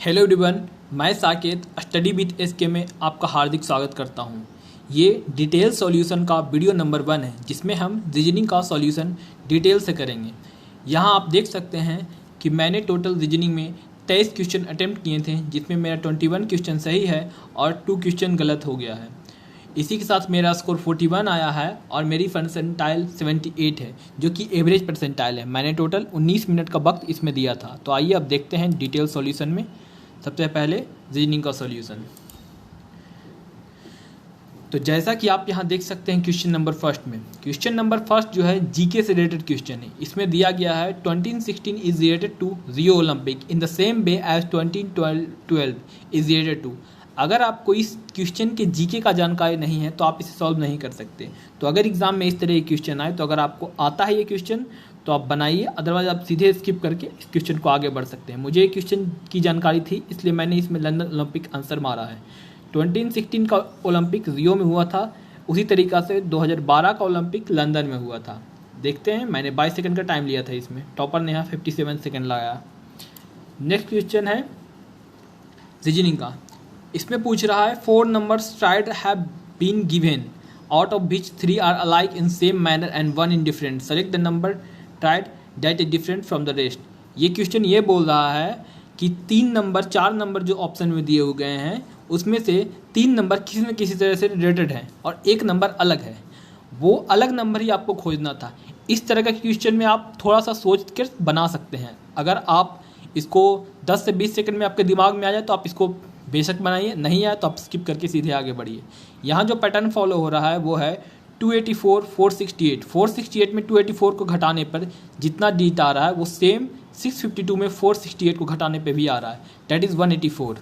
Hello everyone, मैं Saket study with SK में आपका हार्दिक स्वागत करता हूं। ये डिटेल सॉल्यूशन का वीडियो नंबर 1 है जिसमें हम रीजनिंग का सॉल्यूशन डिटेल से करेंगे। यहां आप देख सकते हैं कि मैंने टोटल रीजनिंग में 23 क्वेश्चन अटेम्प्ट किए थे, जिसमें मेरा 21 क्वेश्चन सही है और 2 क्वेश्चन गलत हो गया है। इसी के साथ मेरा स्कोर 41 आया है और मेरी परसेंटाइल 78 है, जो कि एवरेज परसेंटाइल है। मैंने टोटल 19 मिनट का वक्त इसमें दिया था। तो आइए अब देखते हैं डिटेल सॉल्यूशन में। सबसे पहले रीजनिंग का सॉल्यूशन। तो जैसा कि आप यहाँ देख सकते हैं क्वेश्चन नंबर फर्स्ट में, क्वेश्चन नंबर फर्स्ट जो है जीके से रिलेटेड क्वेश्चन है। इसमें दिया गया है 2016 is related to Rio Olympic in the same way as 2012 is related to. अगर आपको इस क्वेश्चन के जीके का जानकारी नहीं है तो आप इसे सॉल्व नहीं कर सकते। तो अगर एग्जाम में इस तरह के क्वेश्चन आए तो अगर आपको आता है ये क्वेश्चन तो आप बनाइए, अदरवाइज आप सीधे स्किप करके इस क्वेश्चन को आगे बढ़ सकते हैं। मुझे ये क्वेश्चन की जानकारी थी इसलिए मैंने इसमें लंदन ओलंपिक आंसर मारा है। 2016 का ओलंपिक रियो में हुआ था, उसी तरीक़ा से 2012 का ओलंपिक लंदन में हुआ था। देखते हैं, मैंने 22 सेकंड का टाइम लिया था इसमें, टॉपर ने यहाँ 57 सेकंड लगाया। नेक्स्ट क्वेश्चन है रीजनिंग का। इसमें पूछ रहा है 4 numbers tried have been given, out of which 3 are alike in same manner and 1 in different. Select the number tried that is different from the rest. ये क्वेश्चन ये बोल रहा है कि 4 नंबर जो ऑप्शन में दिए हुए गए हैं उसमें से 3 नंबर किसी न किसी तरह से रिलेटेड है और 1 नंबर अलग है। वो अलग नंबर ही आपको खोजना था। इस तरह का क्वेश्चन में आप थोड़ा सा सोच कर बना सकते हैं। अगर आप इसको 10 से 20 सेकंड में आपके दिमाग में आ जाए तो आप इसको बेशक बनाइए, नहीं आए तो आप स्किप करके सीधे आगे बढ़िए। यहाँ जो पैटर्न फॉलो हो रहा है वो है 284, 468। 468 में 284 को घटाने पर जितना डिजिट आ रहा है वो सेम 652 में 468 को घटाने पे भी आ रहा है, डेट इज़ 184।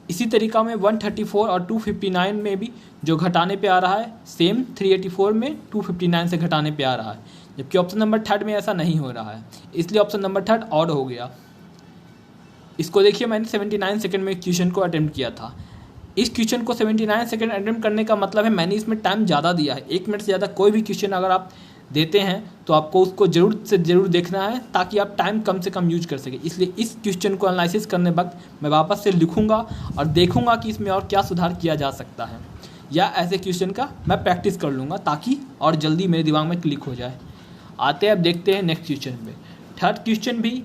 इसी तरीका में 134 और 259 में भी जो घटाने पे आ रहा है सेम 384 में 259 से घटाने पे आ रहा है, जबकि ऑप्शन नंबर 3 में ऐसा नहीं हो रहा है, इसलिए ऑप्शन नंबर 3 ऑड हो गया। इसको देखिए, मैंने 79 सेकंड में क्वेश्चन को अटेम्प्ट किया था। इस क्वेश्चन को 79 सेकंड अटेम्प्ट करने का मतलब है मैंने इसमें टाइम ज़्यादा दिया है। 1 मिनट से ज़्यादा कोई भी क्वेश्चन अगर आप देते हैं तो आपको उसको ज़रूर से ज़रूर देखना है ताकि आप टाइम कम से कम यूज कर सकें। इसलिए इस क्वेश्चन को एनालिसिस करने वक्त मैं वापस से लिखूँगा और देखूँगा कि इसमें और क्या सुधार किया जा सकता है, या ऐसे क्वेश्चन का मैं प्रैक्टिस कर लूँगा ताकि और जल्दी मेरे दिमाग में क्लिक हो जाए। आते हैं अब देखते हैं नेक्स्ट क्वेश्चन पे। थर्ड क्वेश्चन भी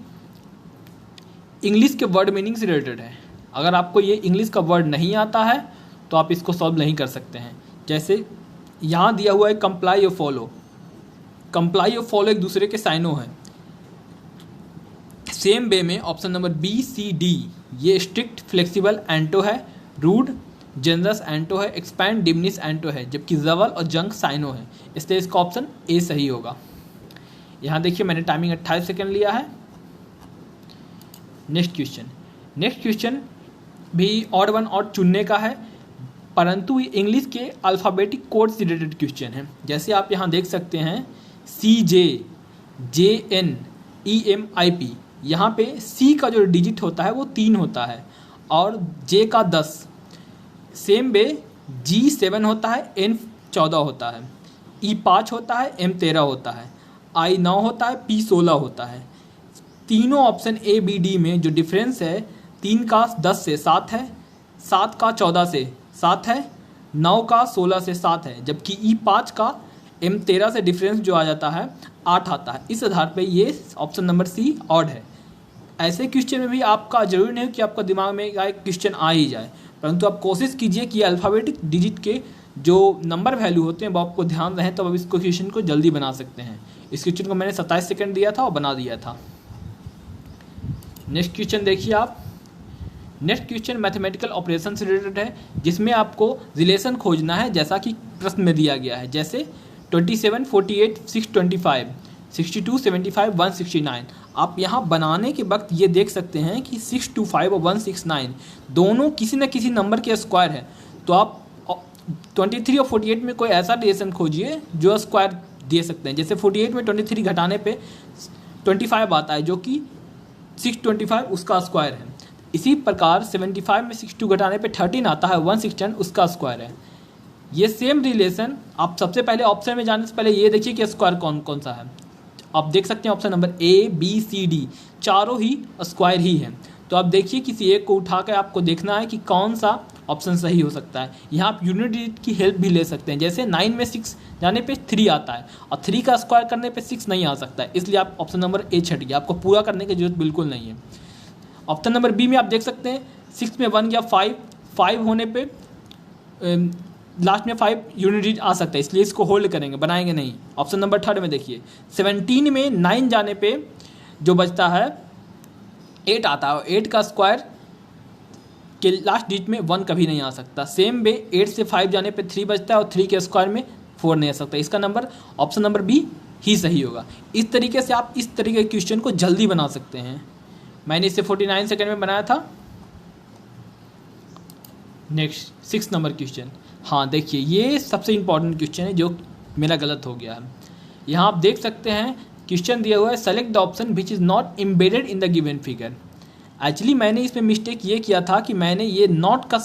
इंग्लिश के वर्ड मीनिंग से रिलेटेड है। अगर आपको ये इंग्लिश का वर्ड नहीं आता है तो आप इसको सॉल्व नहीं कर सकते हैं। जैसे यहाँ दिया हुआ है कंप्लाई और फॉलो। कंप्लाई और फॉलो एक दूसरे के साइनों हैं। सेम वे में ऑप्शन नंबर बी, सी, डी ये स्ट्रिक्ट, फ्लेक्सिबल एंटो है, रूड, जनरस एंटो है, एक्सपैंड, डिमिनिश एंटो है, जबकि जवल और जंक साइनो है, इसलिए इसका ऑप्शन ए सही होगा। यहाँ देखिए मैंने टाइमिंग 28 सेकेंड लिया है। नेक्स्ट क्वेश्चन भी ऑड वन ऑड चुनने का है, परंतु ये इंग्लिश के अल्फ़ाबेटिक कोड से रिलेटेड क्वेश्चन है। जैसे आप यहाँ देख सकते हैं CJ, JN, EMIP। यहाँ पे C का जो डिजिट होता है वो 3 होता है और J का 10। सेम वे G 7 होता है, N 14 होता है, E 5 होता है, M 13 होता है, I 9 होता है, P 16 होता है। तीनों ऑप्शन A, B, D में जो डिफरेंस है 3 का 10 से 7 है, 7 का 14 से 7 है, 9 का 16 से 7 है, जबकि E 5 का M 13 से डिफरेंस जो आ जाता है 8 आता है। इस आधार पे ये ऑप्शन नंबर C ऑड है। ऐसे क्वेश्चन में भी आपका जरूरी नहीं कि आपका दिमाग में एक क्वेश्चन आ ही जाए, परंतु आप कोशिश कीजिए कि अल्फ़ाबेटिक डिजिट के जो नंबर वैल्यू होते हैं वो आपको ध्यान रहें, तब आप इस क्वेश्चन को जल्दी बना सकते हैं। इस क्वेश्चन को मैंने 27 सेकेंड दिया था और बना दिया था। नेक्स्ट क्वेश्चन देखिए आप। नेक्स्ट क्वेश्चन मैथमेटिकल ऑपरेशन से रिलेटेड है, जिसमें आपको रिलेशन खोजना है जैसा कि प्रश्न में दिया गया है। जैसे 27, 48, 625, 62, 75, 169। आप यहाँ बनाने के वक्त ये देख सकते हैं कि 625 और 169 दोनों किसी न किसी नंबर के स्क्वायर है। तो आप 23 और 48 में कोई ऐसा रिलेशन खोजिए जो स्क्वायर दे सकते हैं। जैसे 48 में 23 घटाने पे 25 आता है, जो कि 625 उसका स्क्वायर है। इसी प्रकार 75 में 62 घटाने पे 13 आता है, 169 उसका स्क्वायर है। ये सेम रिलेशन आप सबसे पहले ऑप्शन में जाने से पहले ये देखिए कि स्क्वायर कौन कौन सा है। आप देख सकते हैं option number A, B, C, D चारों ही स्क्वायर ही हैं। तो आप देखिए किसी एक को उठा कर आपको देखना है कि कौन सा ऑप्शन सही हो सकता है। यहाँ आप यूनिट डिजिट की हेल्प भी ले सकते हैं, जैसे 9 में 6 जाने पे 3 आता है और 3 का स्क्वायर करने पे 6 नहीं आ सकता है, इसलिए आप ऑप्शन नंबर ए छट गया, आपको पूरा करने की जरूरत बिल्कुल नहीं है। ऑप्शन नंबर बी में आप देख सकते हैं 6 में 1 गया 5 होने पे लास्ट में 5 यूनिट डिजिट आ सकता है, इसलिए इसको होल्ड करेंगे, बनाएंगे नहीं। ऑप्शन नंबर थर्ड में देखिए 17 में 9 जाने पे जो बचता है 8 आता है, और 8 का स्क्वायर के लास्ट डिजिट में 1 कभी नहीं आ सकता। सेम वे 8 से 5 जाने पे 3 बचता है और 3 के स्क्वायर में 4 नहीं आ सकता। इसका नंबर ऑप्शन नंबर बी ही सही होगा। इस तरीके से आप इस तरीके के क्वेश्चन को जल्दी बना सकते हैं। मैंने इसे 49 सेकंड में बनाया था। Next 6 number question. हाँ देखिए, ये सबसे इंपॉर्टेंट क्वेश्चन है जो मेरा गलत हो गया है। यहाँ आप देख सकते हैं क्वेश्चन दिया हुआ है, select the option which is not embedded in the given figure. Actually मैंने इसमें मिस्टेक ये किया था कि मैंने ये नॉट का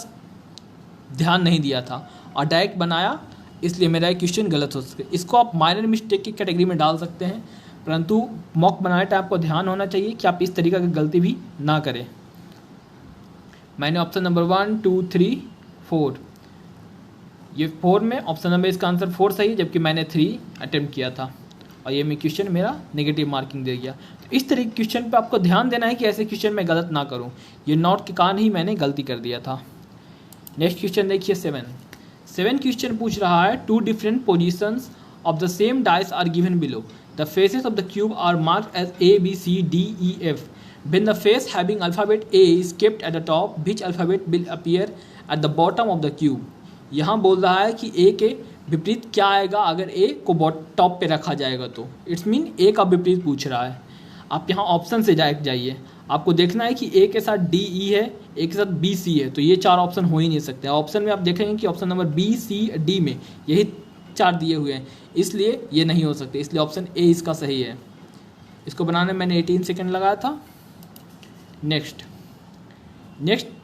ध्यान नहीं दिया था और डायरेक्ट बनाया, इसलिए मेरा क्वेश्चन गलत हो सके। इसको आप माइनर मिस्टेक की कैटेगरी में डाल सकते हैं, परंतु मॉक बनाने टाइम आपको ध्यान होना चाहिए कि आप इस तरीके की गलती भी ना करें। मैंने ऑप्शन नंबर 1 2 3 4, ये 4 में ऑप्शन नंबर इसका आंसर 4 सही, जबकि मैंने 3 अटेम्प्ट किया था और ये मैं क्वेश्चन मेरा नेगेटिव मार्किंग दे गया। तो इस तरह के क्वेश्चन पे आपको ध्यान देना है कि ऐसे क्वेश्चन मैं गलत ना करूं। ये नॉट के कारण ही मैंने गलती कर दिया था। नेक्स्ट क्वेश्चन देखिए 7 क्वेश्चन पूछ रहा है, 2 different positions of the same dice are given below, the faces of the cube are marked as A B C D E F, when the face having alphabet A is kept at the top, which alphabet will appear at the bottom of the cube। यहाँ बोल रहा है कि A के विपरीत क्या आएगा अगर A को टॉप पे रखा जाएगा, तो इट्स मीन A का विपरीत पूछ रहा है। आप यहाँ ऑप्शन से जाइए, आपको देखना है कि A के साथ D E है, A के साथ B C है, तो ये 4 ऑप्शन हो ही नहीं सकते। ऑप्शन में आप देखेंगे कि option number B C D में यही 4 दिए हुए हैं, इसलिए ये नहीं हो सकते, इसलिए ऑप्शन ए इसका सही है। इसको बनाने में मैंने 18 सेकेंड लगाया था। नेक्स्ट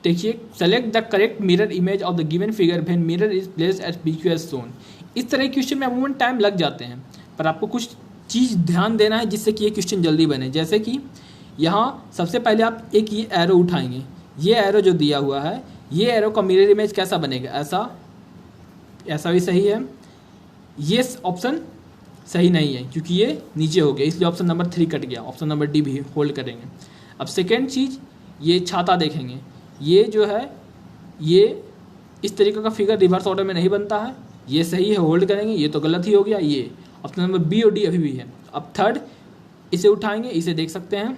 देखिए, select the correct mirror image of the given figure when mirror is placed as PQ as shown. इस तरह के क्वेश्चन में अमूमन टाइम लग जाते हैं, पर आपको कुछ चीज़ ध्यान देना है जिससे कि ये क्वेश्चन जल्दी बने। जैसे कि यहाँ सबसे पहले आप एक ये एरो उठाएंगे, ये एरो जो दिया हुआ है, ये एरो का मिरर इमेज कैसा बनेगा, ऐसा भी सही है। ये ऑप्शन सही नहीं है क्योंकि ये नीचे हो गया, इसलिए ऑप्शन नंबर 3 कट गया। ऑप्शन नंबर डी भी होल्ड करेंगे। अब सेकेंड चीज़, ये छाता देखेंगे, ये जो है ये इस तरीके का फिगर रिवर्स ऑर्डर में नहीं बनता है, ये सही है, होल्ड करेंगे। ये तो गलत ही हो गया, ये ऑप्शन नंबर बी और डी अभी भी है। अब थर्ड, इसे उठाएंगे, इसे देख सकते हैं।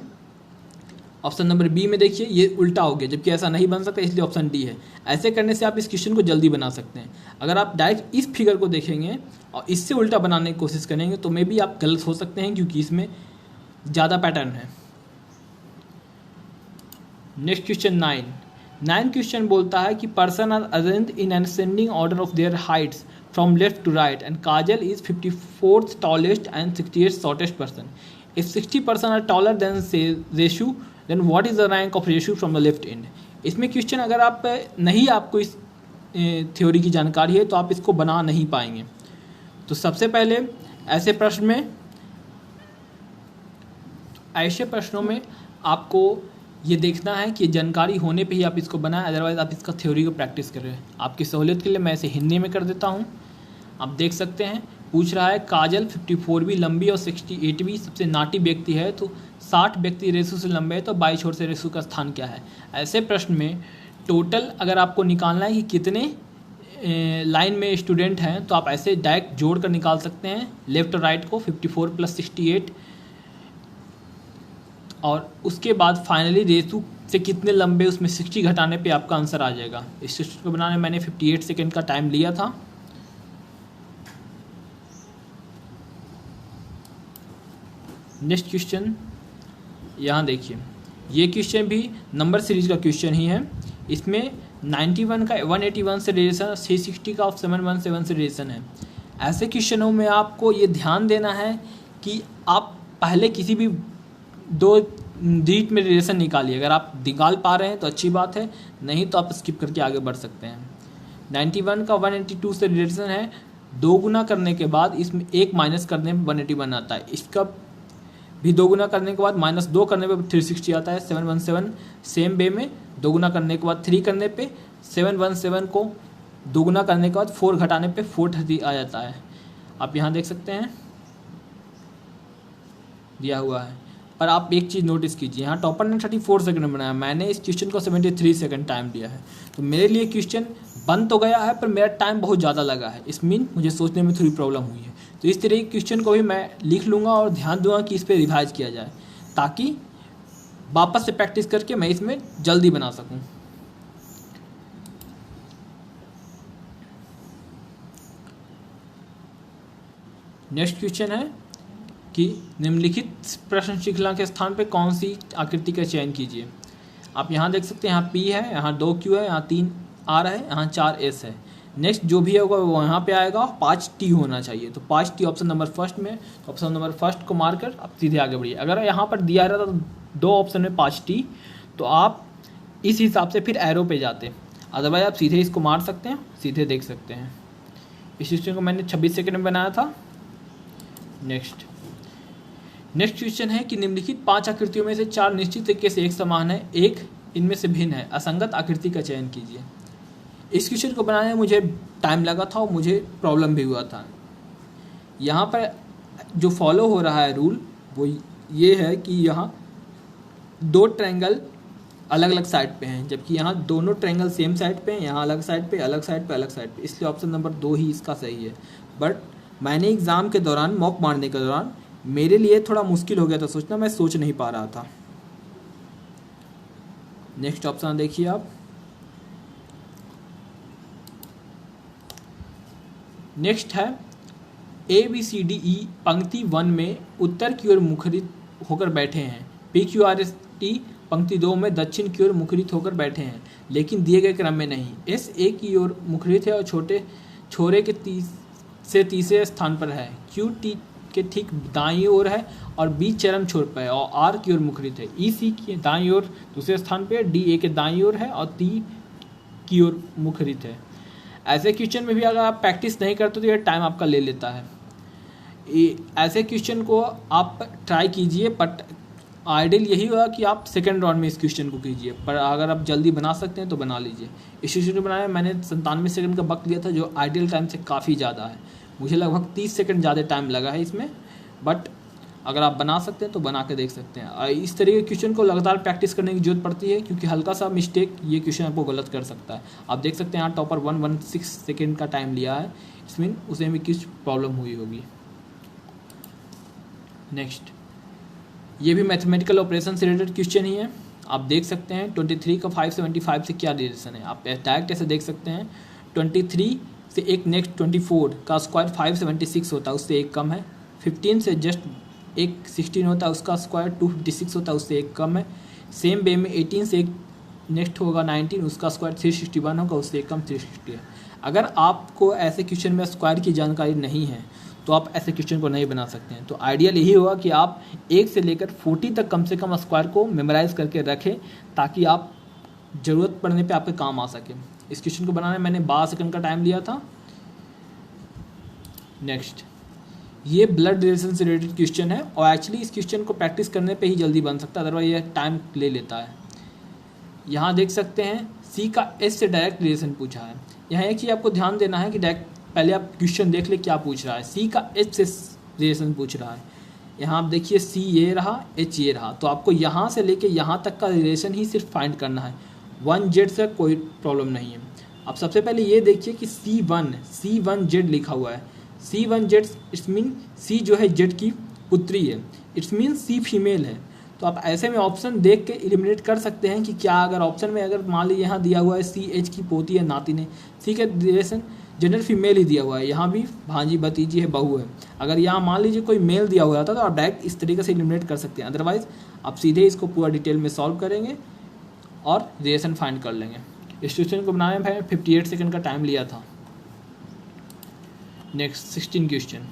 ऑप्शन नंबर बी में देखिए ये उल्टा हो गया, जबकि ऐसा नहीं बन सकता, इसलिए ऑप्शन डी है। ऐसे करने से आप इस क्वेश्चन को जल्दी बना सकते हैं। अगर आप डायरेक्ट इस फिगर को देखेंगे और इससे उल्टा बनाने की कोशिश करेंगे तो मे भी आप गलत हो सकते हैं, क्योंकि इसमें ज़्यादा पैटर्न है। नेक्स्ट क्वेश्चन 9 क्वेश्चन बोलता है कि person are arranged in an ascending order of their heights from left to right and Kajal is 54th tallest and 68th shortest person. If 60 person are taller than Reshu, then what is the rank of Reshu from the left end. इसमें question अगर आप नहीं, आपको इस theory की जानकारी है तो आप इसको बना नहीं पाएंगे। तो सबसे पहले ऐसे प्रश्नों में आपको ये देखना है कि जानकारी होने पे ही आप इसको बनाएं, अदरवाइज आप इसका थ्योरी को प्रैक्टिस कर रहे हैं। आपकी सहूलियत के लिए मैं इसे हिंदी में कर देता हूँ। आप देख सकते हैं, पूछ रहा है काजल 54वीं लंबी और 68वीं सबसे नाटी व्यक्ति है, तो 60 व्यक्ति रेशु से लंबे है, तो 22 छोर से रेशु का स्थान क्या है। ऐसे प्रश्न में टोटल अगर आपको निकालना है कि कितने लाइन में स्टूडेंट हैं, तो आप ऐसे डायरेक्ट जोड़ कर निकाल सकते हैं लेफ्ट और राइट को, 54 + 68, और उसके बाद फाइनली रेशु से कितने लंबे, उसमें 60 घटाने पे आपका आंसर आ जाएगा। इस सिस्टम को बनाने में मैंने 58 सेकेंड का टाइम लिया था। नेक्स्ट क्वेश्चन यहाँ देखिए, ये क्वेश्चन भी नंबर सीरीज का क्वेश्चन ही है। इसमें 91 का 181 से रिलेशन, 360 का 717 से रिलेशन है। ऐसे क्वेश्चनों में आपको ये ध्यान देना है कि आप पहले किसी भी 2 डिजिट में रिलेशन निकालिए। अगर आप निकाल पा रहे हैं तो अच्छी बात है, नहीं तो आप स्किप करके आगे बढ़ सकते हैं। 91 का 182 से रिलेशन है, 2 गुना करने के बाद इसमें 1 माइनस करने में 181 आता है। इसका भी दोगुना करने के बाद -2 करने पे 360 आता है 717। सेम वे में दोगुना करने के बाद 3 करने पे 717 को दोगुना करने के बाद 4 घटाने पे 430 आ जाता है। आप यहाँ देख सकते हैं दिया हुआ है। पर आप एक चीज़ नोटिस कीजिए, यहाँ टॉपर ने 34 सेकंड में बनाया, मैंने इस क्वेश्चन को 73 सेकंड टाइम दिया है। तो मेरे लिए क्वेश्चन बन तो गया है पर मेरा टाइम बहुत ज़्यादा लगा है, इस मीन मुझे सोचने में थोड़ी प्रॉब्लम हुई है। तो इस तरह के क्वेश्चन को भी मैं लिख लूँगा और ध्यान दूंगा कि इस पर रिवाइज किया जाए, ताकि वापस से प्रैक्टिस करके मैं इसमें जल्दी बना सकूँ। नेक्स्ट क्वेश्चन है कि निम्नलिखित प्रश्न श्रृंखला के स्थान पे कौन सी आकृति का चयन कीजिए। आप यहाँ देख सकते हैं, यहाँ P है, यहाँ 2 Q है, यहाँ 3 R है, यहाँ 4 S है। नेक्स्ट जो भी होगा वो यहाँ पे आएगा, 5 T होना चाहिए। तो 5 T ऑप्शन नंबर फर्स्ट में, तो ऑप्शन नंबर फर्स्ट को मारकर आप सीधे आगे बढ़िए। अगर यहाँ पर दिया रहता तो 2 ऑप्शन में 5 T, तो आप इस हिसाब से फिर एरो पे जाते, अदरवाइज आप सीधे इसको मार सकते हैं, सीधे देख सकते हैं। इस क्वेश्चन को मैंने 26 सेकंड में बनाया था। नेक्स्ट क्वेश्चन है कि निम्नलिखित 5 आकृतियों में से 4 निश्चित तरीके से एक समान है, एक इनमें से भिन्न है, असंगत आकृति का चयन कीजिए। इस क्वेश्चन को बनाने में मुझे टाइम लगा था और मुझे प्रॉब्लम भी हुआ था। यहाँ पर जो फॉलो हो रहा है रूल वो ये है कि यहाँ 2 ट्रायंगल अलग अलग साइड पे हैं, जबकि यहाँ दोनों ट्रायंगल सेम साइड पे हैं, यहाँ अलग साइड पे, अलग साइड पे, अलग साइड पे, इसलिए ऑप्शन नंबर 2 ही इसका सही है। बट मैंने एग्ज़ाम के दौरान, मॉक मारने के दौरान मेरे लिए थोड़ा मुश्किल हो गया था सोचना, मैं सोच नहीं पा रहा था। नेक्स्ट ऑप्शन देखिए आप। नेक्स्ट है ABCDE पंक्ति 1 में उत्तर की ओर मुखरित होकर बैठे हैं, PQRST पंक्ति 2 में दक्षिण की ओर मुखरित होकर बैठे हैं, लेकिन दिए गए क्रम में नहीं। S A की ओर मुखरित है और छोरे के तीसरे स्थान पर है, Q T के ठीक दाईं ओर है और B चरम छोर पर है और R की ओर मुखरित है। E C की दाईं ओर दूसरे स्थान पर है, D A के दाईं ओर है और T की ओर मुखरित है। ऐसे क्वेश्चन में भी अगर आप प्रैक्टिस नहीं करते तो ये टाइम आपका ले लेता है। ऐसे क्वेश्चन को आप ट्राई कीजिए, बट आइडियल यही होगा कि आप सेकंड राउंड में इस क्वेश्चन को कीजिए, पर अगर आप जल्दी बना सकते हैं तो बना लीजिए। इस क्वेश्चन को बनाने में मैंने 97 सेकंड का वक्त लिया था, जो आइडियल टाइम से काफ़ी ज़्यादा है। मुझे लगभग 30 सेकंड ज़्यादा टाइम लगा है इसमें, बट अगर आप बना सकते हैं तो बना के देख सकते हैं। और इस तरीके के क्वेश्चन को लगातार प्रैक्टिस करने की जरूरत पड़ती है, क्योंकि हल्का सा मिस्टेक ये क्वेश्चन आपको गलत कर सकता है। आप देख सकते हैं यहाँ टॉपर 116 सेकेंड का टाइम लिया है, इसमें उसे भी कुछ प्रॉब्लम हुई होगी। नेक्स्ट, ये भी मैथमेटिकल ऑपरेशन से रिलेटेड क्वेश्चन ही है। आप देख सकते हैं 23 का 575 से क्या रिलेशन है, आप डायरेक्ट ऐसे देख सकते हैं। 23 से एक नेक्स्ट 24 का स्क्वायर 576 होता है, उससे एक कम है। 15 से जस्ट एक 16 होता है, उसका स्क्वायर 256 होता है, उससे एक कम है। सेम वे में 18 से एक नेक्स्ट होगा 19, उसका स्क्वायर 361 होगा, उससे एक कम 360 है। अगर आपको ऐसे क्वेश्चन में स्क्वायर की जानकारी नहीं है तो आप ऐसे क्वेश्चन को नहीं बना सकते हैं। तो आइडियल यही होगा कि आप 1 से लेकर 40 तक कम से कम स्क्वायर को मेमोराइज करके रखें, ताकि आप ज़रूरत पड़ने पे आपके काम आ सके। इस क्वेश्चन को बनाने में मैंने 12 सेकंड का टाइम लिया था। नेक्स्ट, ये ब्लड रिलेशन से रिलेटेड क्वेश्चन है और एक्चुअली इस क्वेश्चन को प्रैक्टिस करने पे ही जल्दी बन सकता है, अदरवाइज ये टाइम ले लेता है। यहाँ देख सकते हैं C का S से डायरेक्ट रिलेशन पूछा है। यहाँ एक चीज़ आपको ध्यान देना है कि डायरेक्ट पहले आप क्वेश्चन देख ले क्या पूछ रहा है। C का H से रिलेशन पूछ रहा है। यहाँ आप देखिए C ये रहा, H ये रहा, तो आपको यहाँ से लेके यहाँ तक का रिलेशन ही सिर्फ फाइंड करना है। 1Z से कोई प्रॉब्लम नहीं है। अब सबसे पहले ये देखिए कि C1Z लिखा हुआ है। C1Z इट्स मीन C जो है Z की पुत्री है, इट्स मीन C फीमेल है। तो आप ऐसे में ऑप्शन देख के एलिमिनेट कर सकते हैं कि क्या, अगर ऑप्शन में अगर मान लीजिए यहाँ दिया हुआ है CH की पोती है, नातिन है, C का रिलेशन जेंडर फीमेल ही दिया हुआ है, यहाँ भी भांजी भतीजी है, बहू है। अगर यहाँ मान लीजिए कोई मेल दिया हुआ था तो आप डायरेक्ट इस तरीके से एलिमिनेट कर सकते हैं, अदरवाइज आप सीधे इसको पूरा डिटेल में सॉल्व करेंगे और रिलेशन फाइंड कर लेंगे। इस क्वेश्चन को बनाने में 58 सेकंड का टाइम लिया था। नेक्स्ट 16 क्वेश्चन,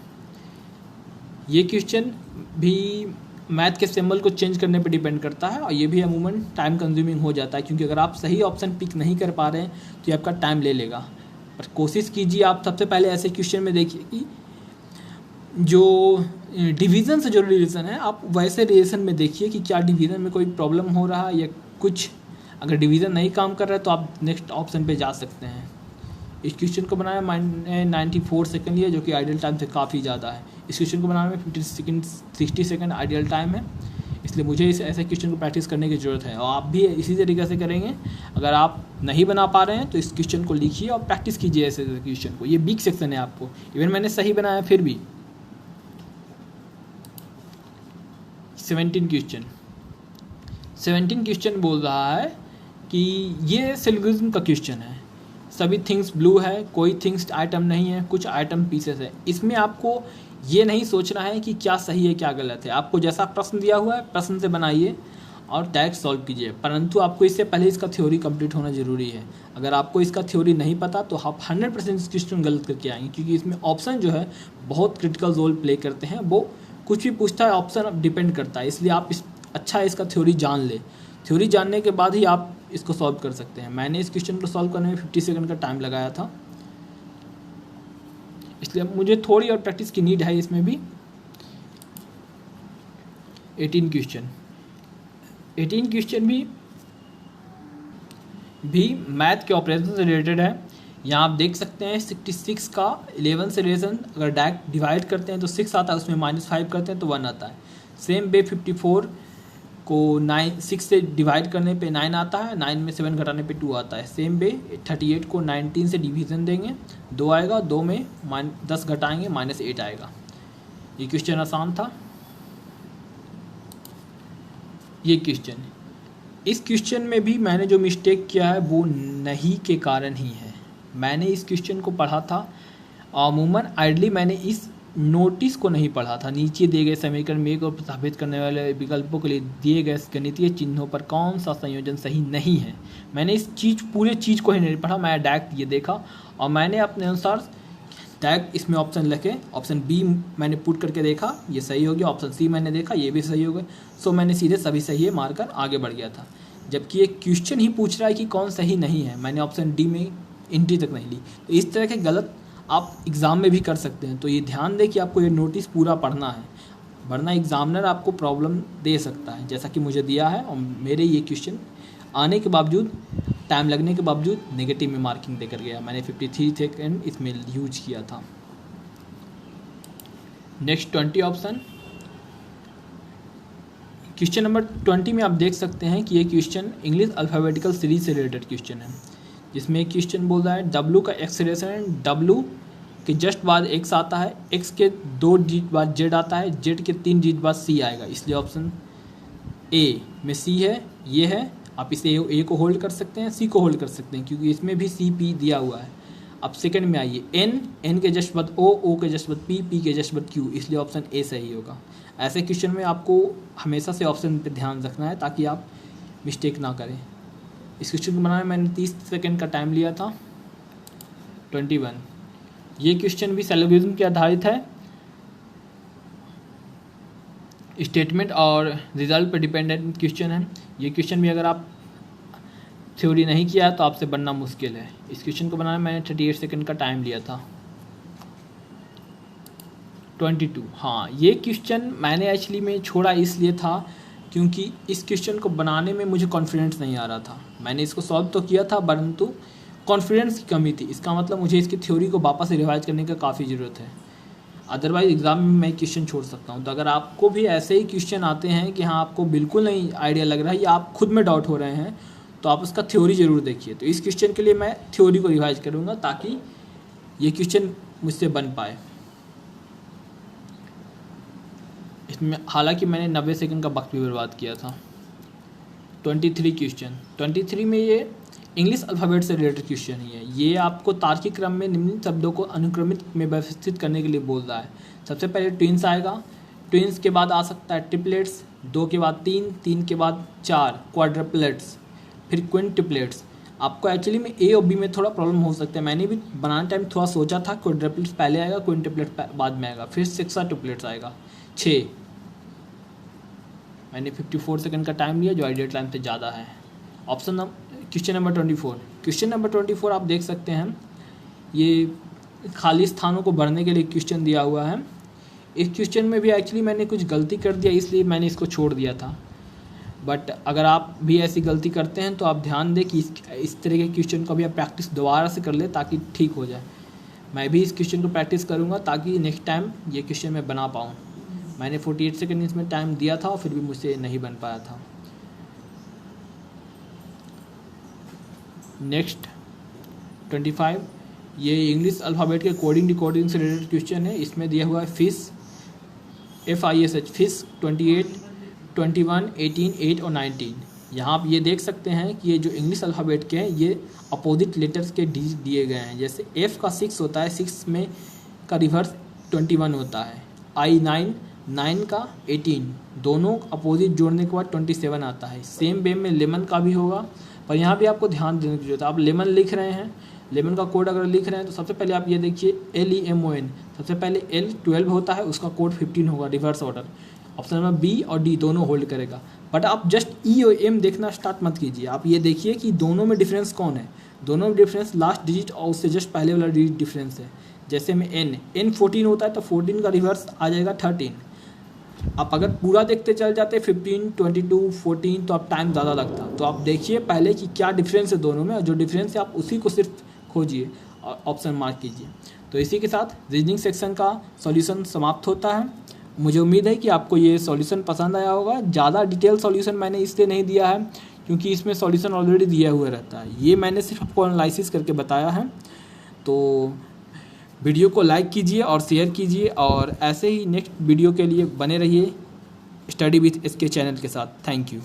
ये क्वेश्चन भी मैथ के सिंबल को चेंज करने पे डिपेंड करता है और ये भी अमूमन टाइम कंज्यूमिंग हो जाता है, क्योंकि अगर आप सही ऑप्शन पिक नहीं कर पा रहे हैं तो ये आपका टाइम ले लेगा। पर कोशिश कीजिए आप सबसे पहले ऐसे क्वेश्चन में देखिए कि जो डिवीज़न से जो रिलेशन है, आप वैसे रिलेशन में देखिए कि क्या डिवीज़न में कोई प्रॉब्लम हो रहा है या कुछ। अगर डिवीज़न नहीं काम कर रहा है तो आप नेक्स्ट ऑप्शन पे जा सकते हैं। इस क्वेश्चन को बनाया मैंने 94 सेकंड लिया, जो कि आइडियल टाइम से काफ़ी ज़्यादा है। इस क्वेश्चन को बनाने में 60 सेकंड आइडियल टाइम है, इसलिए मुझे इस ऐसे क्वेश्चन को प्रैक्टिस करने की ज़रूरत है, और आप भी इसी तरीके से करेंगे। अगर आप नहीं बना पा रहे हैं तो इस क्वेश्चन को लिखिए और प्रैक्टिस कीजिए ऐसे क्वेश्चन को। ये वीक सेक्शन है आपको, इवन मैंने सही बनाया फिर भी। 17 क्वेश्चन बोल रहा है कि ये सिलोजिज्म का क्वेश्चन है। सभी थिंग्स ब्लू है, कोई थिंग्स आइटम नहीं है, कुछ आइटम पीसेस है। इसमें आपको ये नहीं सोचना है कि क्या सही है क्या गलत है। आपको जैसा प्रश्न दिया हुआ है प्रश्न से बनाइए और डायरेक्ट सॉल्व कीजिए, परंतु आपको इससे पहले इसका थ्योरी कंप्लीट होना जरूरी है। अगर आपको इसका थ्योरी नहीं पता तो आप 100% इस क्वेश्चन गलत करके आएंगे, क्योंकि इसमें ऑप्शन जो है बहुत क्रिटिकल रोल प्ले करते हैं। वो कुछ भी पूछता है ऑप्शन डिपेंड करता है, इसलिए आप इसका थ्योरी जान ले। थ्योरी जानने के बाद ही आप इसको सॉल्व कर सकते हैं। मैंने इस क्वेश्चन को सॉल्व करने में 50 सेकंड का टाइम लगाया था, इसलिए मुझे थोड़ी और प्रैक्टिस की नीड है इसमें भी। 18 क्वेश्चन भी मैथ के ऑपरेशन से रिलेटेड है। यहाँ आप देख सकते हैं 66 का 11 से रिलेशन, अगर डायरेक्ट डिवाइड करते हैं तो 6 आता है, उसमें -5 करते हैं तो 1 आता है। सेम वे 54 को 6 से डिवाइड करने पे 9 आता है, 9 में 7 घटाने पे 2 आता है। सेम वे 38 को 19 से डिवीज़न देंगे, 2 आएगा, 2 में 10 घटाएंगे -8 आएगा। ये क्वेश्चन आसान था। ये क्वेश्चन, इस क्वेश्चन में भी मैंने जो मिस्टेक किया है वो नहीं के कारण ही है। मैंने इस क्वेश्चन को पढ़ा था, अमूमन आइडली मैंने इस नोटिस को नहीं पढ़ा था। नीचे दिए गए समीकरण में को प्रभावित करने वाले विकल्पों के लिए दिए गए गणितीय चिन्हों पर कौन सा संयोजन सही नहीं है। मैंने इस पूरे चीज़ को ही नहीं पढ़ा, मैं डायरेक्ट ये देखा और मैंने अपने अनुसार डायरेक्ट इसमें ऑप्शन लिखे। ऑप्शन बी मैंने पुट करके देखा, ये सही हो गया। ऑप्शन सी मैंने देखा, ये भी सही हो गया। सो मैंने सीधे सभी सही है मारकर आगे बढ़ गया था, जबकि एक क्वेश्चन ही पूछ रहा है कि कौन सही नहीं है। मैंने ऑप्शन डी में एंट्री तक नहीं ली। तो इस तरह के गलत आप एग्ज़ाम में भी कर सकते हैं। तो ये ध्यान दें कि आपको ये नोटिस पूरा पढ़ना है, वरना एग्जामिनर आपको प्रॉब्लम दे सकता है, जैसा कि मुझे दिया है। और मेरे ये क्वेश्चन आने के बावजूद, टाइम लगने के बावजूद नेगेटिव में मार्किंग देकर गया। मैंने 53 सेकेंड इसमें यूज किया था। नेक्स्ट 20 ऑप्शन, क्वेश्चन नंबर 20 में आप देख सकते हैं कि ये क्वेश्चन इंग्लिश अल्फ़ाबेटिकल सीरीज से रिलेटेड क्वेश्चन है, जिसमें एक क्वेश्चन बोल रहा है W का एक्सेलरेशन है, W के जस्ट बाद X आता है, X के 2 डिजिट बाद Z आता है, Z के 3 डिजिट बाद C आएगा। इसलिए ऑप्शन ए में C है, ये है। आप इसे ए को होल्ड कर सकते हैं, C को होल्ड कर सकते हैं, क्योंकि इसमें भी C P दिया हुआ है। अब सेकंड में आइए, N के जस्ट बाद O के जस्ट बाद P के जस्ट बाद Q, इसलिए ऑप्शन ए सही होगा। ऐसे क्वेश्चन में आपको हमेशा से ऑप्शन पे ध्यान रखना है ताकि आप मिस्टेक ना करें। इस क्वेश्चन को बनाने में मैंने 30 सेकंड का टाइम लिया था। 21, ये क्वेश्चन भी सिलोजिज्म के आधारित है। स्टेटमेंट और रिजल्ट पर डिपेंडेंट क्वेश्चन है। ये क्वेश्चन भी अगर आप थ्योरी नहीं किया है तो आपसे बनना मुश्किल है। इस क्वेश्चन को बनाने में मैंने 38 सेकंड का टाइम लिया था। 22, हाँ, ये क्वेश्चन मैंने एक्चुअली में छोड़ा इसलिए था क्योंकि इस क्वेश्चन को बनाने में मुझे कॉन्फिडेंस नहीं आ रहा था। मैंने इसको सॉल्व तो किया था, परंतु कॉन्फिडेंस की कमी थी। इसका मतलब मुझे इसकी थ्योरी को वापस रिवाइज करने की काफ़ी ज़रूरत है, अदरवाइज एग्ज़ाम में मैं क्वेश्चन छोड़ सकता हूँ। तो अगर आपको भी ऐसे ही क्वेश्चन आते हैं कि हाँ आपको बिल्कुल नहीं आइडिया लग रहा है या आप खुद में डाउट हो रहे हैं, तो आप उसका थ्योरी ज़रूर देखिए। तो इस क्वेश्चन के लिए मैं थ्योरी को रिवाइज करूँगा ताकि ये क्वेश्चन मुझसे बन पाए। इसमें हालांकि मैंने 90 सेकंड का वक्त भी बर्बाद किया था। 23 क्वेश्चन, 23 में ये इंग्लिश अल्फ़ाबेट से रिलेटेड क्वेश्चन ही है। ये आपको तार्किक क्रम में निम्न शब्दों को अनुक्रमित में व्यवस्थित करने के लिए बोल रहा है। सबसे पहले ट्विंस आएगा, ट्विंस के बाद आ सकता है ट्रिपलेट्स, 2 के बाद 3, 3 के बाद 4 क्वाड्रप्लेट्स, फिर क्विंटिप्लेट्स। आपको एक्चुअली में ए और बी में थोड़ा प्रॉब्लम हो सकता है। मैंने भी बनाने टाइम थोड़ा सोचा था क्वाड्रप्लेट्स पहले आएगा, क्विंटिप्लेट्स बाद में आएगा, फिर सेक्साटुप्लेट्स आएगा। 6, मैंने 54 सेकंड का टाइम लिया जो आइडियल टाइम से ज़्यादा है। Option question number 24, question number 24 आप देख सकते हैं, ये खाली स्थानों को भरने के लिए क्वेश्चन दिया हुआ है। इस क्वेश्चन में भी एक्चुअली मैंने कुछ गलती कर दिया, इसलिए मैंने इसको छोड़ दिया था। बट अगर आप भी ऐसी गलती करते हैं तो आप ध्यान दें कि इस तरह के क्वेश्चन को भी आप प्रैक्टिस दोबारा से कर ले ताकि ठीक हो जाए। मैं भी इस क्वेश्चन को प्रैक्टिस करूँगा ताकि नेक्स्ट टाइम ये क्वेश्चन मैं बना पाऊँ। मैंने 48 सेकेंड इसमें टाइम दिया था और फिर भी मुझसे नहीं बन पाया था। नेक्स्ट 25, ये इंग्लिश अल्फ़ाबेट के कोडिंग डिकोडिंग से रिलेटेड क्वेश्चन है। इसमें दिया हुआ है फिश, FISH, फिश 28, 21, 18, 8 और 19। यहाँ आप ये देख सकते हैं कि ये जो इंग्लिश अल्फ़ाबेट के हैं ये अपोजिट लेटर्स के डिजिट दिए गए हैं। जैसे F का 6 होता है, 6 में का रिवर्स 21 होता है। I 9, 9 का 18, दोनों अपोजिट जोड़ने के बाद 27 आता है। सेम वे में लेमन का भी होगा, पर यहाँ भी आपको ध्यान देने की जरूरत है। आप लेमन लिख रहे हैं, लेमन का कोड अगर लिख रहे हैं तो सबसे पहले आप ये देखिए LEMON, सबसे पहले L 12 होता है, उसका कोड 15 होगा reverse order. Option number B और D दोनों होल्ड करेगा। बट आप जस्ट E और M देखना स्टार्ट मत कीजिए, आप ये देखिए कि दोनों में डिफरेंस कौन है। दोनों में डिफरेंस लास्ट डिजिट और उससे जस्ट पहले वाला डिजिट डिफरेंस है। जैसे में N 14 होता है तो 14 का रिवर्स आ जाएगा 13। आप अगर पूरा देखते चल जाते 15, 22, 14 तो आप टाइम ज़्यादा लगता। तो आप देखिए पहले कि क्या डिफरेंस है दोनों में, और जो डिफरेंस है आप उसी को सिर्फ खोजिए और ऑप्शन मार्क कीजिए। तो इसी के साथ रीजनिंग सेक्शन का सॉल्यूशन समाप्त होता है। मुझे उम्मीद है कि आपको ये सॉल्यूशन पसंद आया होगा। ज़्यादा डिटेल सॉल्यूशन मैंने इसलिए नहीं दिया है क्योंकि इसमें सॉल्यूशन ऑलरेडी दिया हुआ रहता है, ये मैंने सिर्फ आपको एनालिसिस करके बताया है। तो वीडियो को लाइक कीजिए और शेयर कीजिए, और ऐसे ही नेक्स्ट वीडियो के लिए बने रहिए स्टडी विथ SK चैनल के साथ। Thank you.